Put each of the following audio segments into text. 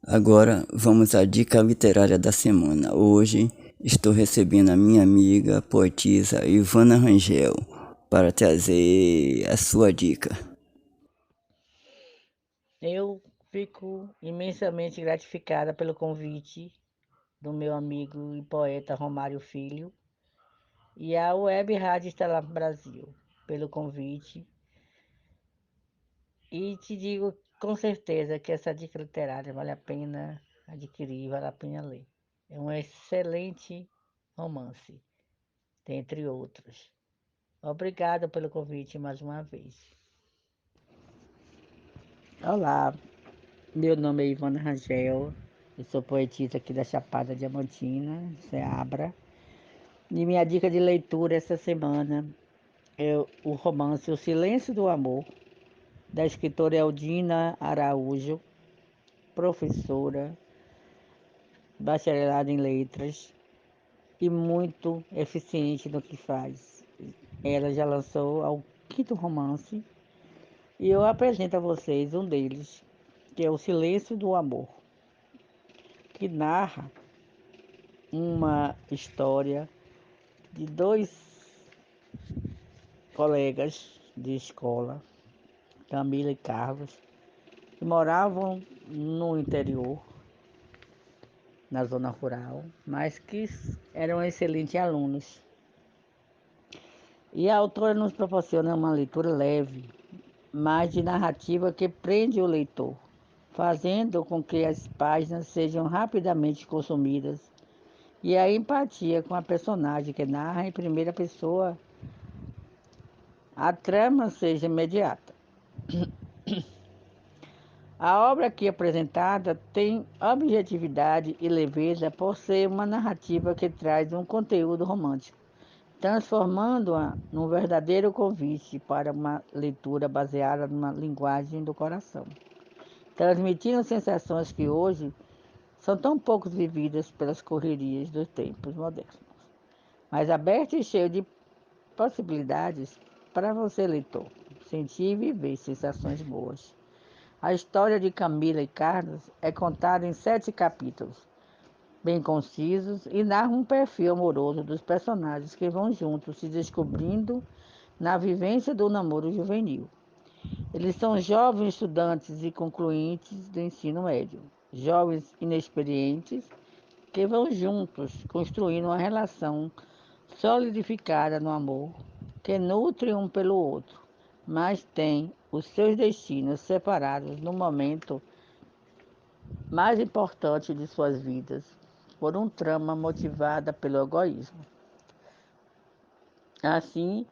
Agora vamos à dica literária da semana. Hoje estou recebendo a minha amiga poetisa Ivana Rangel para trazer a sua dica. Eu fico imensamente gratificada pelo convite do meu amigo e poeta Romário Filho e a Web Rádio Estelar Brasil pelo convite. E te digo com certeza que essa dica literária vale a pena adquirir, vale a pena ler. É um excelente romance, dentre outros. Obrigada pelo convite mais uma vez. Olá, meu nome é Ivana Rangel, eu sou poetisa aqui da Chapada Diamantina, Ceabra. E minha dica de leitura essa semana é o romance O Silêncio do Amor, da escritora Eldina Araújo, professora, bacharelada em letras e muito eficiente no que faz. Ela já lançou o quinto romance e eu apresento a vocês um deles, que é O Silêncio do Amor, que narra uma história de dois colegas de escola, Camila e Carlos, que moravam no interior, na zona rural, mas que eram excelentes alunos. E a autora nos proporciona uma leitura leve, mas de narrativa que prende o leitor, fazendo com que as páginas sejam rapidamente consumidas e a empatia com a personagem que narra em primeira pessoa, a trama seja imediata. A obra aqui apresentada tem objetividade e leveza por ser uma narrativa que traz um conteúdo romântico, transformando-a num verdadeiro convite para uma leitura baseada numa linguagem do coração, transmitindo sensações que hoje são tão pouco vividas pelas correrias dos tempos modernos, mas aberto e cheio de possibilidades para você, leitor, sentir e viver sensações boas. A história de Camila e Carlos é contada em 7 capítulos, bem concisos, e narra um perfil amoroso dos personagens que vão juntos se descobrindo na vivência do namoro juvenil. Eles são jovens estudantes e concluintes do ensino médio, jovens inexperientes que vão juntos construindo uma relação solidificada no amor, que nutre um pelo outro, mas têm os seus destinos separados no momento mais importante de suas vidas, por um trama motivada pelo egoísmo. Assim,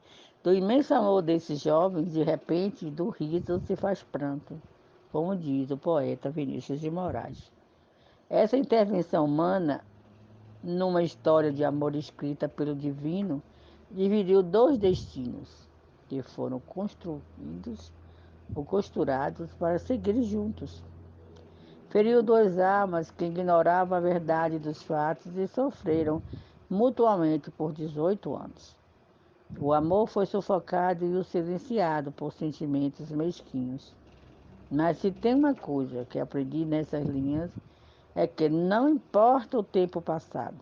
do imenso amor desses jovens, de repente, do riso se faz pranto, como diz o poeta Vinícius de Moraes. Essa intervenção humana numa história de amor escrita pelo divino dividiu dois destinos que foram construídos ou costurados para seguir juntos. Feriu duas almas que ignoravam a verdade dos fatos e sofreram mutuamente por 18 anos. O amor foi sufocado e o silenciado por sentimentos mesquinhos. Mas se tem uma coisa que aprendi nessas linhas é que não importa o tempo passado,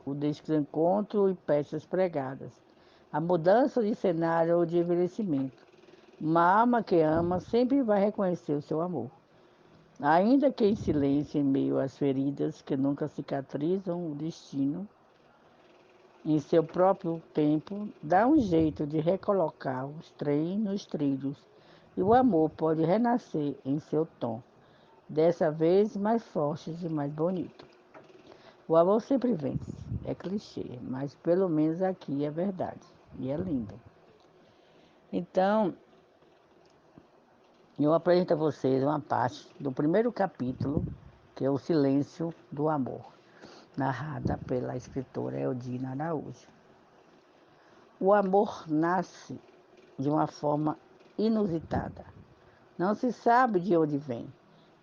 o desencontro e peças pregadas, a mudança de cenário ou de envelhecimento. Uma alma que ama sempre vai reconhecer o seu amor. Ainda que em silêncio, em meio às feridas que nunca cicatrizam, o destino, em seu próprio tempo, dá um jeito de recolocar os trens nos trilhos e o amor pode renascer em seu tom, dessa vez mais forte e mais bonito. O amor sempre vence, é clichê, mas pelo menos aqui é verdade e é lindo. Então, eu apresento a vocês uma parte do primeiro capítulo, que é O Silêncio do Amor, narrada pela escritora Eldina Araújo. O amor nasce de uma forma inusitada. Não se sabe de onde vem,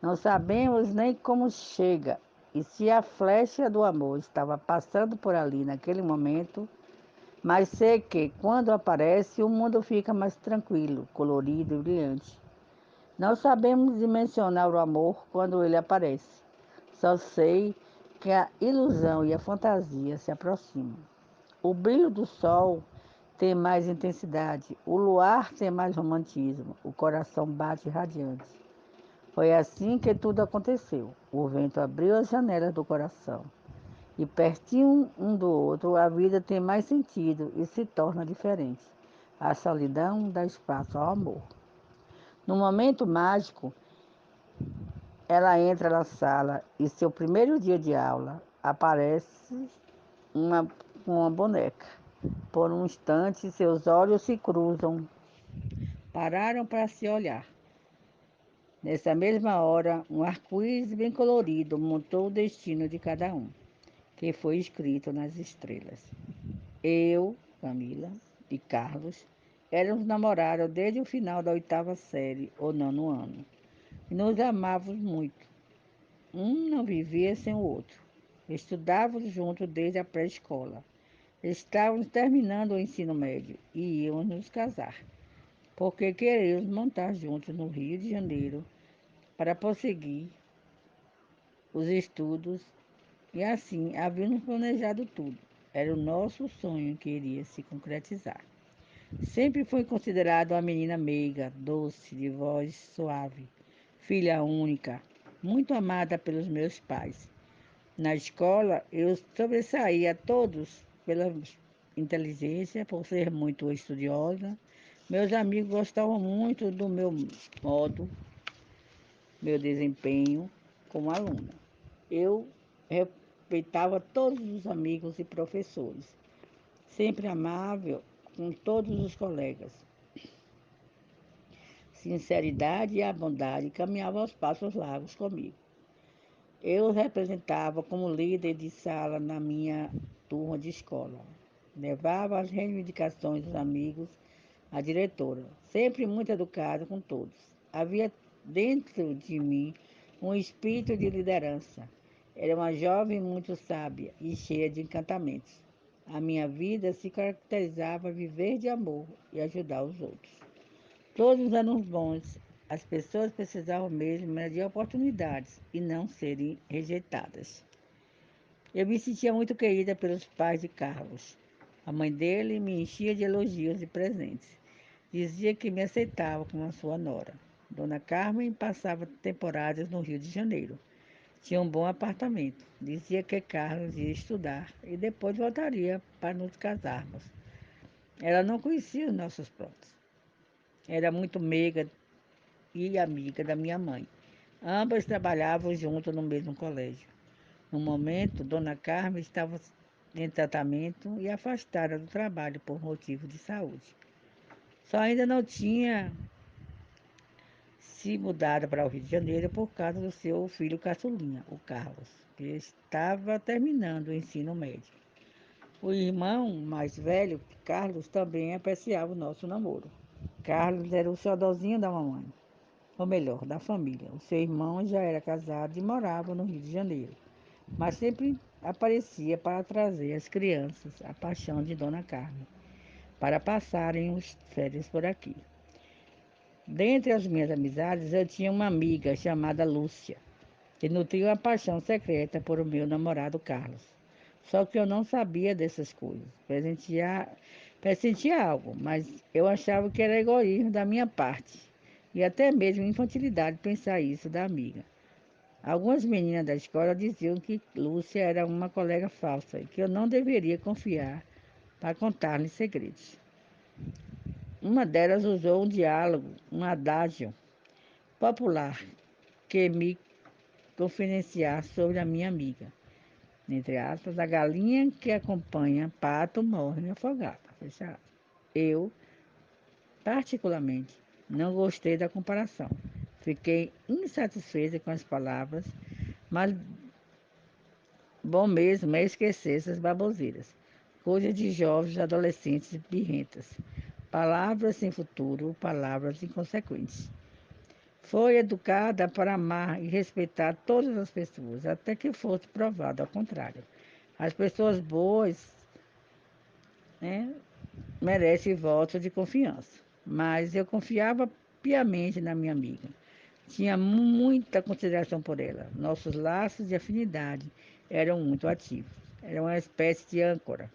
não sabemos nem como chega. E se a flecha do amor estava passando por ali naquele momento, mas sei que, quando aparece, o mundo fica mais tranquilo, colorido e brilhante. Não sabemos dimensionar o amor quando ele aparece. Só sei que a ilusão e a fantasia se aproximam. O brilho do sol tem mais intensidade, o luar tem mais romantismo, o coração bate radiante. Foi assim que tudo aconteceu. O vento abriu as janelas do coração. E pertinho um do outro, a vida tem mais sentido e se torna diferente. A solidão dá espaço ao amor. No momento mágico, ela entra na sala e seu primeiro dia de aula aparece uma, uma boneca. Por um instante, seus olhos se cruzam. Pararam para se olhar. Nessa mesma hora, um arco-íris bem colorido montou o destino de cada um, que foi escrito nas estrelas. Eu, Camila e Carlos éramos namorados desde o final da 8ª série, ou 9º ano. E nos amávamos muito. Um não vivia sem o outro. Estudávamos juntos desde a pré-escola. Estávamos terminando o ensino médio e íamos nos casar, porque queríamos montar juntos no Rio de Janeiro para prosseguir os estudos e assim havíamos planejado tudo. Era o nosso sonho que iria se concretizar. Sempre fui considerada uma menina meiga, doce, de voz suave, filha única, muito amada pelos meus pais. Na escola, eu sobressaía a todos pela inteligência, por ser muito estudiosa. Meus amigos gostavam muito do meu modo, meu desempenho como aluna. Eu respeitava todos os amigos e professores, sempre amável com todos os colegas. Sinceridade e a bondade caminhavam aos passos largos comigo. Eu representava como líder de sala na minha turma de escola. Levava as reivindicações dos amigos à diretora, sempre muito educada com todos. Havia dentro de mim um espírito de liderança. Era uma jovem muito sábia e cheia de encantamentos. A minha vida se caracterizava a viver de amor e ajudar os outros. Todos eram bons. As pessoas precisavam mesmo de oportunidades e não serem rejeitadas. Eu me sentia muito querida pelos pais de Carlos. A mãe dele me enchia de elogios e presentes. Dizia que me aceitava como a sua nora. Dona Carmen passava temporadas no Rio de Janeiro. Tinha um bom apartamento. Dizia que Carlos ia estudar e depois voltaria para nos casarmos. Ela não conhecia os nossos planos. Era muito meiga e amiga da minha mãe. Ambas trabalhavam juntas no mesmo colégio. No momento, Dona Carmen estava em tratamento e afastada do trabalho por motivo de saúde. Só ainda não tinha se mudado para o Rio de Janeiro por causa do seu filho caçulinha, o Carlos, que estava terminando o ensino médio. O irmão mais velho, Carlos, também apreciava o nosso namoro. Carlos era o xodózinho da mamãe, ou melhor, da família. O seu irmão já era casado e morava no Rio de Janeiro, mas sempre aparecia para trazer às crianças a paixão de Dona Carmen, para passarem as férias por aqui. Dentre as minhas amizades, eu tinha uma amiga chamada Lúcia, que nutria uma paixão secreta por o meu namorado Carlos. Só que eu não sabia dessas coisas. Pressentia algo, mas eu achava que era egoísmo da minha parte. E até mesmo infantilidade pensar isso da amiga. Algumas meninas da escola diziam que Lúcia era uma colega falsa e que eu não deveria confiar para contar-lhe segredos. Uma delas usou um diálogo, um adágio popular que me confidenciar sobre a minha amiga. Entre aspas, a galinha que acompanha pato morre afogada. Fecha aspas. Eu, particularmente, não gostei da comparação. Fiquei insatisfeita com as palavras, mas bom mesmo é esquecer essas baboseiras. Coisas de jovens adolescentes birrentas. Palavras sem futuro, palavras inconsequentes. Foi educada para amar e respeitar todas as pessoas, até que fosse provado ao contrário. As pessoas boas, né, merecem votos de confiança, mas eu confiava piamente na minha amiga. Tinha muita consideração por ela. Nossos laços de afinidade eram muito ativos. Era uma espécie de âncora,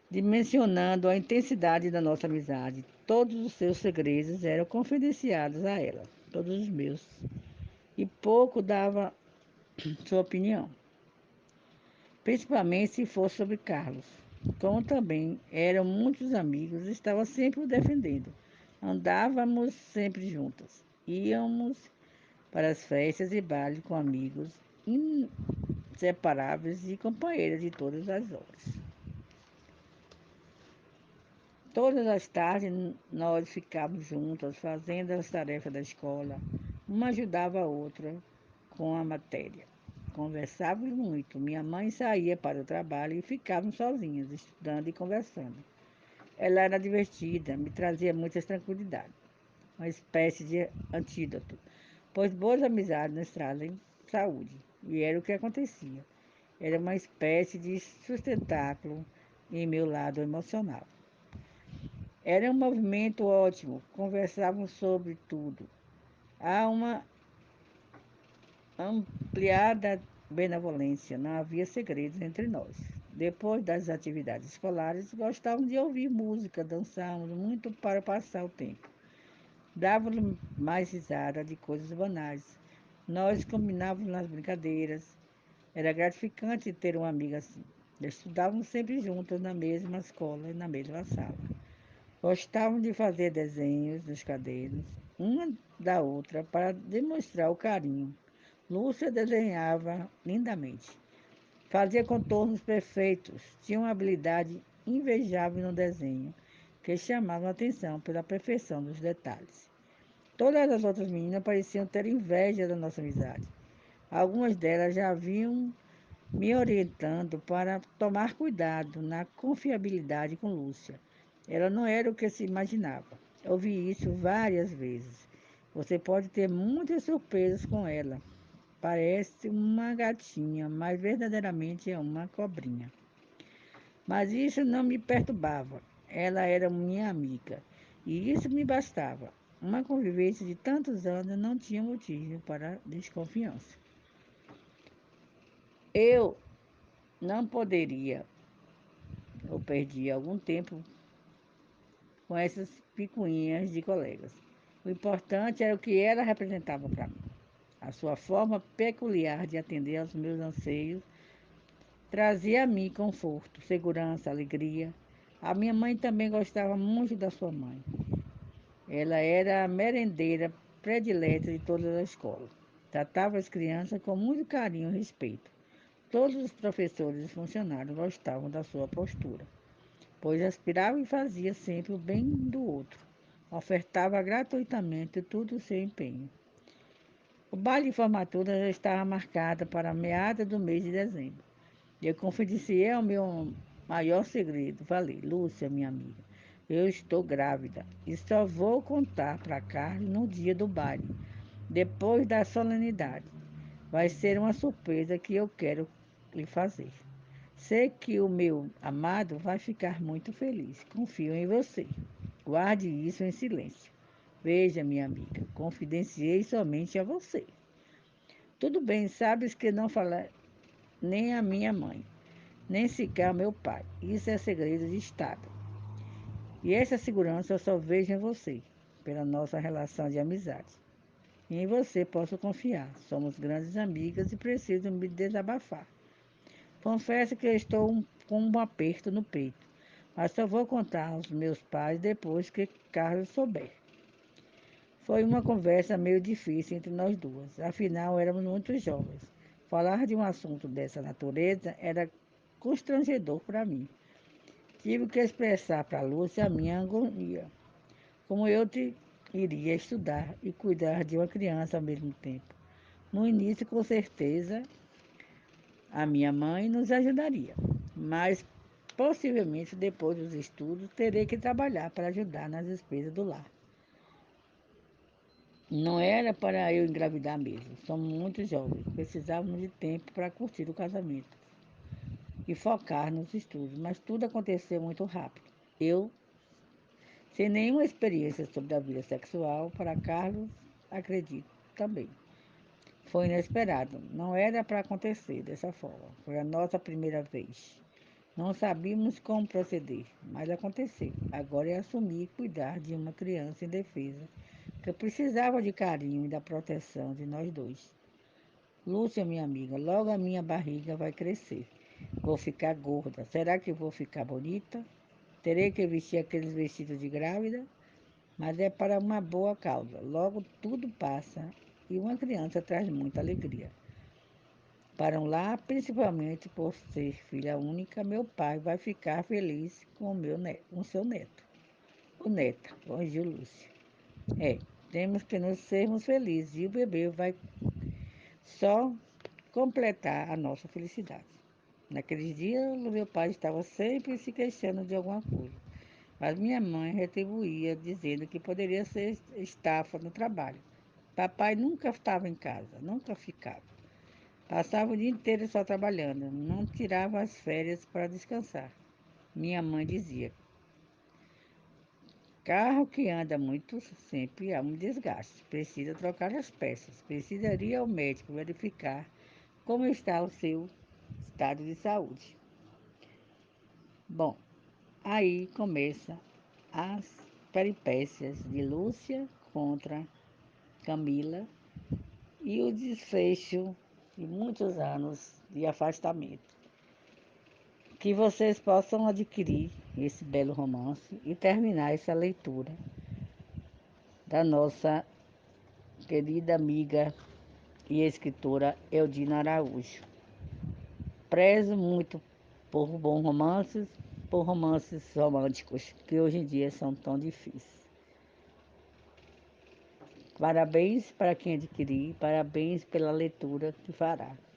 dimensionando a intensidade da nossa amizade. Todos os seus segredos eram confidenciados a ela, todos os meus, e pouco dava sua opinião, principalmente se fosse sobre Carlos. Como também eram muitos amigos, estava sempre o defendendo. Andávamos sempre juntas. Íamos para as festas e bailes com amigos inseparáveis e companheiras de todas as horas. Todas as tardes nós ficávamos juntas, fazendo as tarefas da escola. Uma ajudava a outra com a matéria. Conversávamos muito. Minha mãe saía para o trabalho e ficávamos sozinhas, estudando e conversando. Ela era divertida, me trazia muita tranquilidade, uma espécie de antídoto, pois boas amizades nos trazem saúde. E era o que acontecia. Era uma espécie de sustentáculo em meu lado emocional. Era um movimento ótimo, conversávamos sobre tudo. Há uma ampliada benevolência, não havia segredos entre nós. Depois das atividades escolares, gostávamos de ouvir música, dançávamos muito para passar o tempo. Dávamos mais risada de coisas banais. Nós combinávamos nas brincadeiras. Era gratificante ter uma amiga assim. Estudávamos sempre juntas na mesma escola e na mesma sala. Gostávamos de fazer desenhos nos cadernos, uma da outra, para demonstrar o carinho. Lúcia desenhava lindamente. Fazia contornos perfeitos. Tinha uma habilidade invejável no desenho, que chamava a atenção pela perfeição dos detalhes. Todas as outras meninas pareciam ter inveja da nossa amizade. Algumas delas já haviam me orientando para tomar cuidado na confiabilidade com Lúcia. Ela não era o que se imaginava. Ouvi isso várias vezes. Você pode ter muitas surpresas com ela. Parece uma gatinha, mas verdadeiramente é uma cobrinha. Mas isso não me perturbava. Ela era minha amiga. E isso me bastava. Uma convivência de tantos anos não tinha motivo para desconfiança. Eu não poderia, ou perdi algum tempo com essas picuinhas de colegas. O importante era o que ela representava para mim. A sua forma peculiar de atender aos meus anseios trazia a mim conforto, segurança, alegria. A minha mãe também gostava muito da sua mãe. Ela era a merendeira predileta de toda a escola. Tratava as crianças com muito carinho e respeito. Todos os professores e funcionários gostavam da sua postura, pois aspirava e fazia sempre o bem do outro. Ofertava gratuitamente todo o seu empenho. O baile de formatura já estava marcado para meados do mês de dezembro. Eu confidenciei ao meu maior segredo. Falei, Lúcia, minha amiga, eu estou grávida e só vou contar para Carlos no dia do baile, depois da solenidade. Vai ser uma surpresa que eu quero lhe fazer. Sei que o meu amado vai ficar muito feliz. Confio em você. Guarde isso em silêncio. Veja, minha amiga, confidenciei somente a você. Tudo bem, sabes que não falei nem a minha mãe, nem sequer ao meu pai. Isso é segredo de Estado. E essa segurança eu só vejo em você, pela nossa relação de amizade. E em você posso confiar. Somos grandes amigas e preciso me desabafar. Confesso que eu estou com um aperto no peito, mas só vou contar aos meus pais depois que Carlos souber. Foi uma conversa meio difícil entre nós duas, afinal éramos muito jovens. Falar de um assunto dessa natureza era constrangedor para mim. Tive que expressar para Lúcia a minha agonia, como eu iria estudar e cuidar de uma criança ao mesmo tempo. No início, com certeza, a minha mãe nos ajudaria, mas possivelmente depois dos estudos terei que trabalhar para ajudar nas despesas do lar. Não era para eu engravidar mesmo. Somos muito jovens, precisávamos de tempo para curtir o casamento e focar nos estudos, mas tudo aconteceu muito rápido. Eu Sem nenhuma experiência sobre a vida sexual, para Carlos, acredito também. Foi inesperado, não era para acontecer dessa forma. Foi a nossa primeira vez. Não sabíamos como proceder, mas aconteceu. Agora é assumir e cuidar de uma criança indefesa que precisava de carinho e da proteção de nós dois. Lúcia, minha amiga, logo a minha barriga vai crescer. Vou ficar gorda. Será que vou ficar bonita? Terei que vestir aqueles vestidos de grávida? Mas é para uma boa causa. Logo tudo passa e uma criança traz muita alegria. Para um lar, principalmente por ser filha única, meu pai vai ficar feliz com o meu neto, com seu neto. O neto, corrigiu Lúcia. É, temos que nos sermos felizes e o bebê vai só completar a nossa felicidade. Naqueles dias, o meu pai estava sempre se queixando de alguma coisa, mas minha mãe retribuía, dizendo que poderia ser estafa no trabalho. Papai nunca estava em casa, nunca ficava. Passava o dia inteiro só trabalhando, não tirava as férias para descansar. Minha mãe dizia: carro que anda muito sempre há um desgaste, precisa trocar as peças, precisaria ao médico verificar como está o seu estado de saúde. Bom, aí começa as peripécias de Lúcia contra Camila e o desfecho de muitos anos de afastamento. Que vocês possam adquirir esse belo romance e terminar essa leitura da nossa querida amiga e escritora Eudina Araújo. Prezo muito por romances românticos, que hoje em dia são tão difíceis. Parabéns para quem adquirir, parabéns pela leitura que fará.